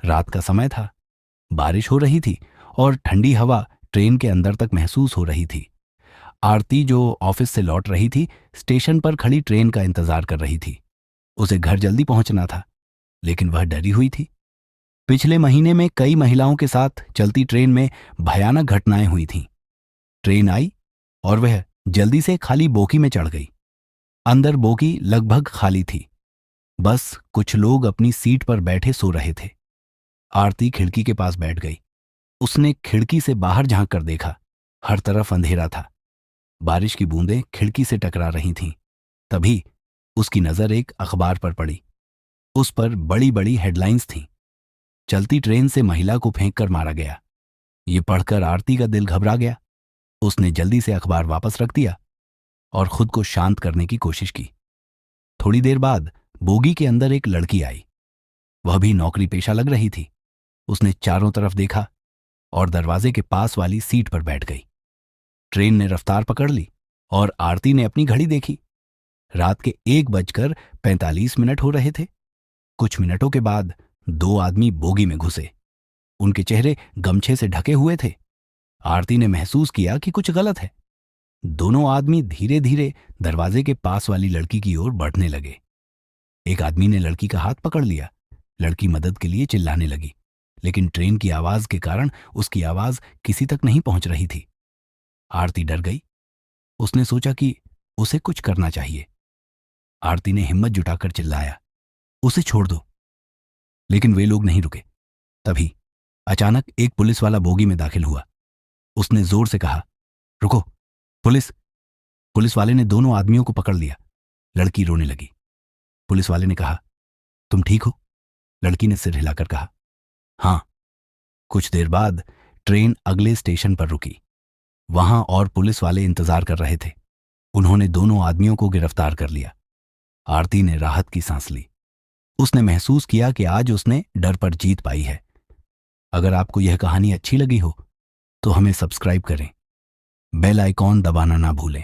रात का समय था, बारिश हो रही थी और ठंडी हवा ट्रेन के अंदर तक महसूस हो रही थी। आरती, जो ऑफिस से लौट रही थी, स्टेशन पर खड़ी ट्रेन का इंतजार कर रही थी। उसे घर जल्दी पहुंचना था, लेकिन वह डरी हुई थी। पिछले महीने में कई महिलाओं के साथ चलती ट्रेन में भयानक घटनाएं हुई थीं। ट्रेन आई और वह जल्दी से खाली बोगी में चढ़ गई। अंदर बोगी लगभग खाली थी, बस कुछ लोग अपनी सीट पर बैठे सो रहे थे। आरती खिड़की के पास बैठ गई। उसने खिड़की से बाहर झांक कर देखा। हर तरफ अंधेरा था। बारिश की बूंदें खिड़की से टकरा रही थीं। तभी उसकी नजर एक अखबार पर पड़ी। उस पर बड़ी बड़ी हेडलाइंस थीं। चलती ट्रेन से महिला को फेंक कर मारा गया। ये पढ़कर आरती का दिल घबरा गया। उसने जल्दी से अखबार वापस रख दिया और खुद को शांत करने की कोशिश की। थोड़ी देर बाद बोगी के अंदर एक लड़की आई। वह भी नौकरी पेशा लग रही थी। उसने चारों तरफ देखा और दरवाजे के पास वाली सीट पर बैठ गई। ट्रेन ने रफ्तार पकड़ ली और आरती ने अपनी घड़ी देखी। रात के 1:45 हो रहे थे। कुछ मिनटों के बाद दो आदमी बोगी में घुसे। उनके चेहरे गमछे से ढके हुए थे। आरती ने महसूस किया कि कुछ गलत है। दोनों आदमी धीरे धीरे दरवाजे के पास वाली लड़की की ओर बढ़ने लगे। एक आदमी ने लड़की का हाथ पकड़ लिया। लड़की मदद के लिए चिल्लाने लगी, लेकिन ट्रेन की आवाज के कारण उसकी आवाज किसी तक नहीं पहुंच रही थी। आरती डर गई। उसने सोचा कि उसे कुछ करना चाहिए। आरती ने हिम्मत जुटाकर चिल्लाया, उसे छोड़ दो। लेकिन वे लोग नहीं रुके। तभी अचानक एक पुलिस वाला बोगी में दाखिल हुआ। उसने जोर से कहा, रुको, पुलिस। पुलिस वाले ने दोनों आदमियों को पकड़ लिया। लड़की रोने लगी। पुलिस वाले ने कहा, तुम ठीक हो? लड़की ने सिर हिलाकर कहा, हां। कुछ देर बाद ट्रेन अगले स्टेशन पर रुकी। वहां और पुलिस वाले इंतजार कर रहे थे। उन्होंने दोनों आदमियों को गिरफ्तार कर लिया। आरती ने राहत की सांस ली। उसने महसूस किया कि आज उसने डर पर जीत पाई है। अगर आपको यह कहानी अच्छी लगी हो तो हमें सब्सक्राइब करें, बेल आइकॉन दबाना ना भूलें।